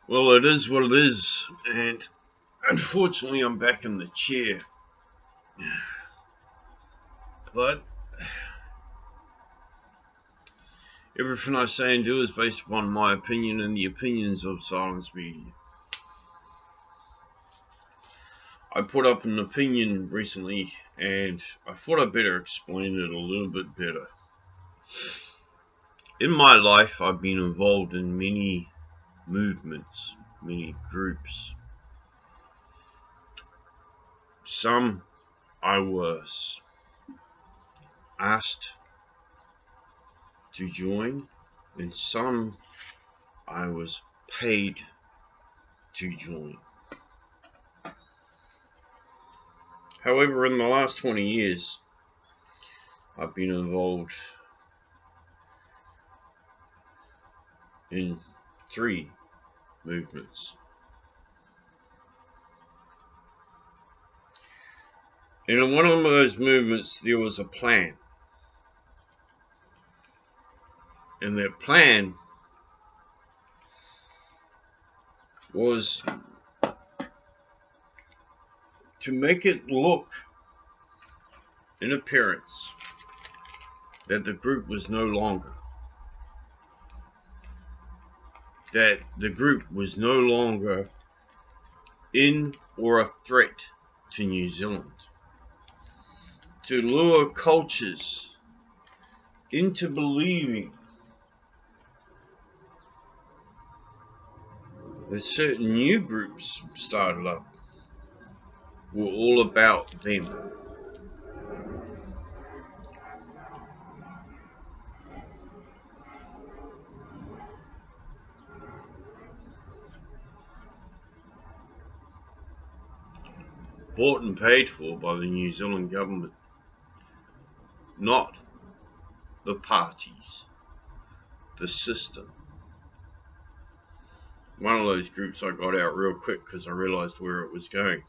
Well, it is what it is, and unfortunately, I'm back in the chair. But everything I say and do is based upon my opinion and the opinions of Silence Media. I put up an opinion recently, and I thought I'd better explain it a little bit better. In my life, I've been involved in many movements, many groups. Some I was asked to join, and some I was paid to join. However, in the last 20 years, I've been involved in 3 movements. And in one of those movements, there was a plan. And that plan was to make it look in appearance that the group was no longer. That the group was no longer in or a threat to New Zealand. To lure cultures into believing that certain new groups started up were all about them. Bought and paid for by the New Zealand government, not the parties, the system. One of those groups I got out real quick because I realised where it was going.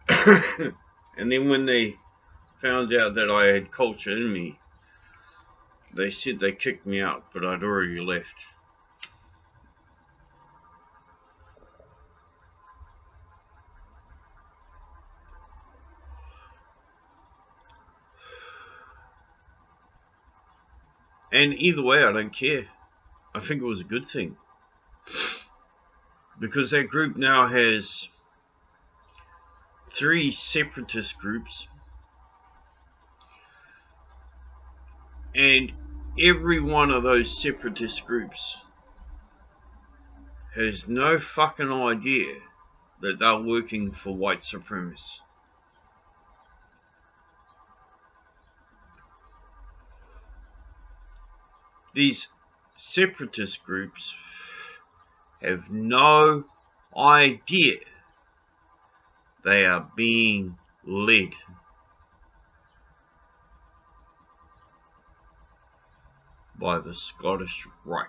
And then when they found out that I had culture in me, they said they kicked me out, but I'd already left. And either way, I don't care. I think it was a good thing. Because that group now has 3 separatist groups. And every one of those separatist groups has no fucking idea that they're working for white supremacists. These separatist groups have no idea they are being led by the Scottish Reich.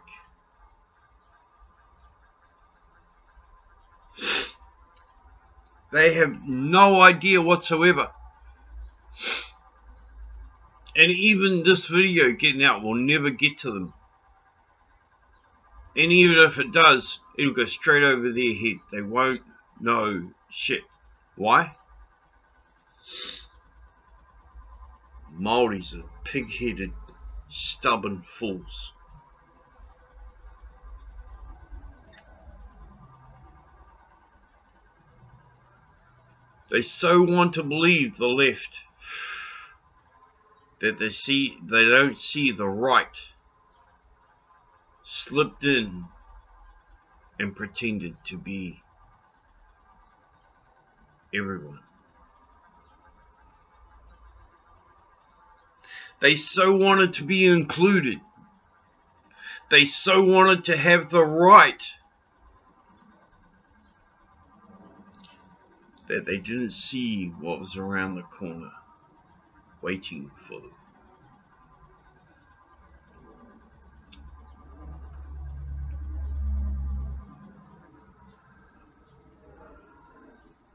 They have no idea whatsoever. And even this video getting out will never get to them. And even if it does, it'll go straight over their head. They won't know shit. Why? Māoris are pig-headed, stubborn fools. They so want to believe the left that they don't see the right slipped in and pretended to be everyone. They so wanted to be included. They so wanted to have the right that they didn't see what was around the corner waiting for them.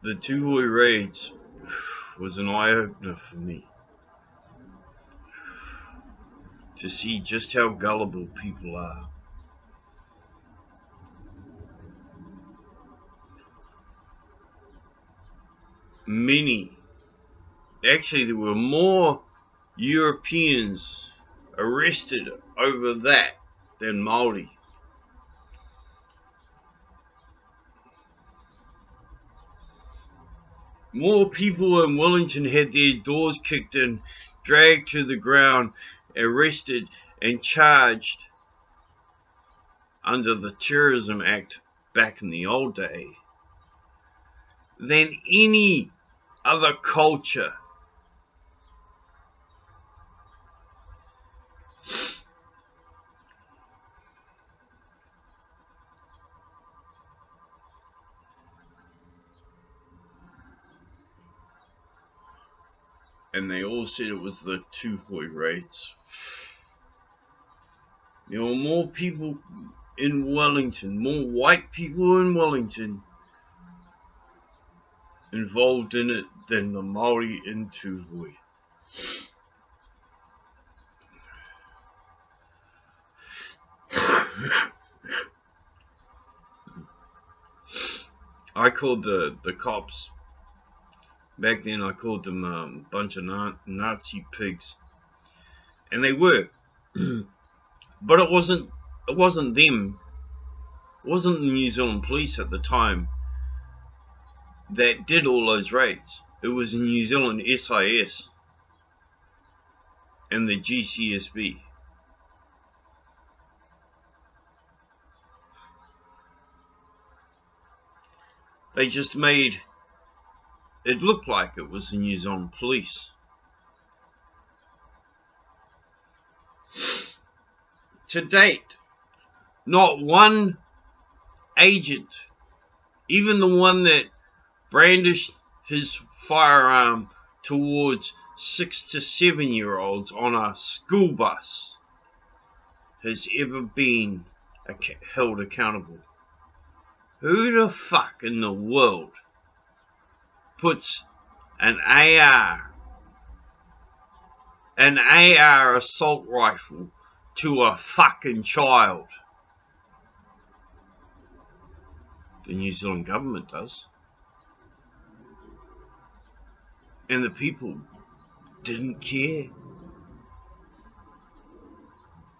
The Tūhoe raids was an eye-opener for me. To see just how gullible people are. actually there were more Europeans arrested over that than Māori. More people in Wellington had their doors kicked in, dragged to the ground, arrested and charged under the Terrorism Act back in the old day than any other culture. And they all said it was the Tūhoe raids. There were more people in Wellington, more white people in Wellington involved in it than the Māori in Tūhoe. I called the cops back then. I called them a bunch of Nazi pigs, and they were. But it wasn't them. It wasn't the New Zealand police at the time that did all those raids. It was the New Zealand SIS and the GCSB. They just made it look like it was the New Zealand police. To date, not one agent, even the one that brandished his firearm towards 6 to 7-year-olds on a school bus, has ever been held accountable. Who the fuck in the world puts an AR assault rifle to a fucking child? The New Zealand government does. And the people didn't care.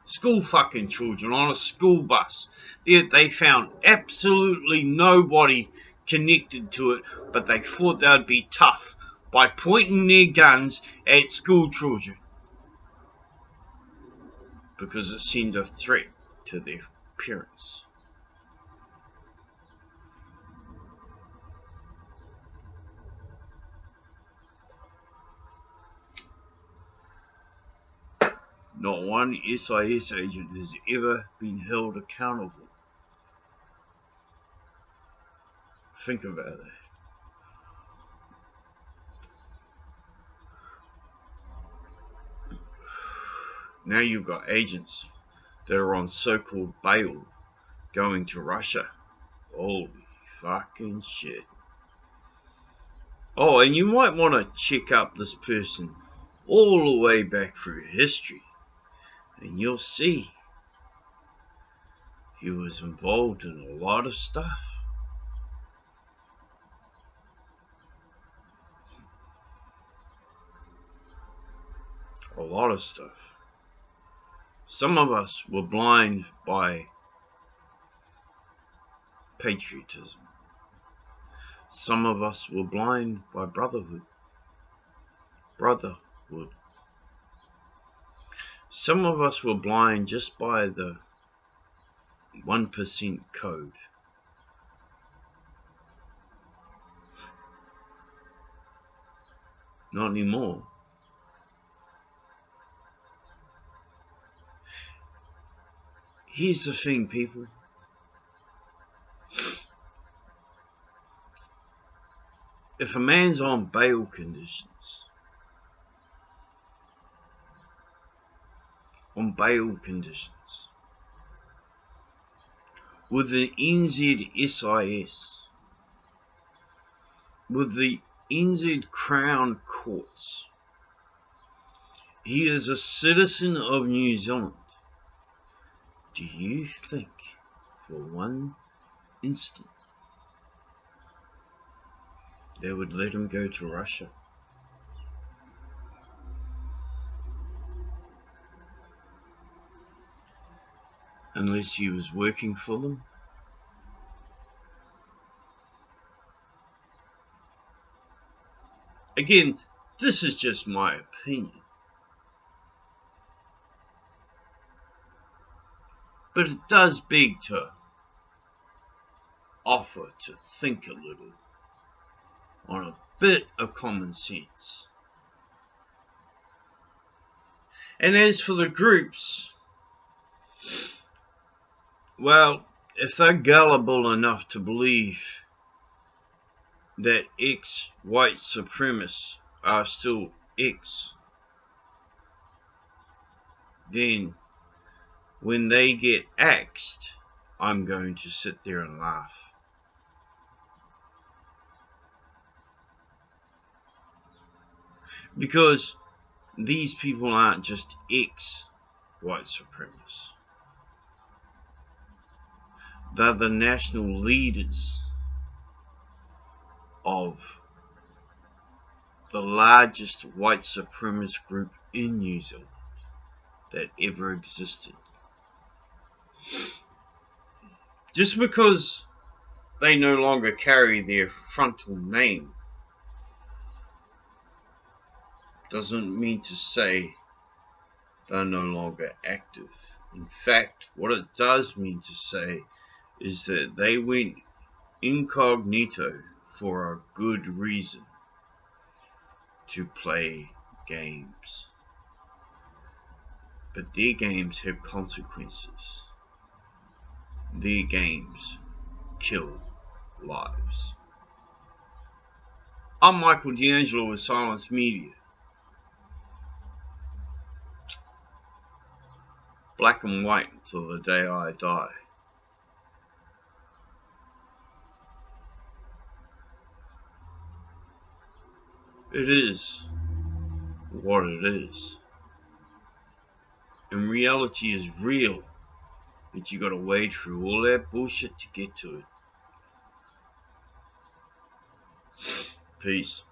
School fucking children on a school bus. They found absolutely nobody connected to it, but they thought they'd be tough by pointing their guns at school children because it seemed a threat to their parents. Not one SIS agent has ever been held accountable. Think about that. Now you've got agents that are on so-called bail going to Russia. Holy fucking shit. Oh, and you might want to check up this person all the way back through history, and you'll see he was involved in a lot of stuff. A lot of stuff. Some of us were blind by patriotism. Some of us were blind by brotherhood. Some of us were blind just by the 1% code. Not anymore. Here's the thing, people. If a man's on bail conditions, with the NZSIS, with the NZ Crown Courts, he is a citizen of New Zealand. Do you think for one instant they would let him go to Russia. Unless he was working for them. Again, this is just my opinion. But it does beg to offer to think a little on a bit of common sense. And as for the groups, well, if they're gullible enough to believe that ex-white supremacists are still ex, then when they get axed, I'm going to sit there and laugh. Because these people aren't just ex-white supremacists. They're the national leaders of the largest white supremacist group in New Zealand that ever existed. Just because they no longer carry their frontal name doesn't mean to say they're no longer active. In fact, what it does mean to say is that they went incognito for a good reason, to play games. But their games have consequences. Their games kill lives. I'm Michael D'Angelo with Silence Media. Black and white until the day I die. It is what it is. And reality is real, but you gotta wade through all that bullshit to get to it. Peace.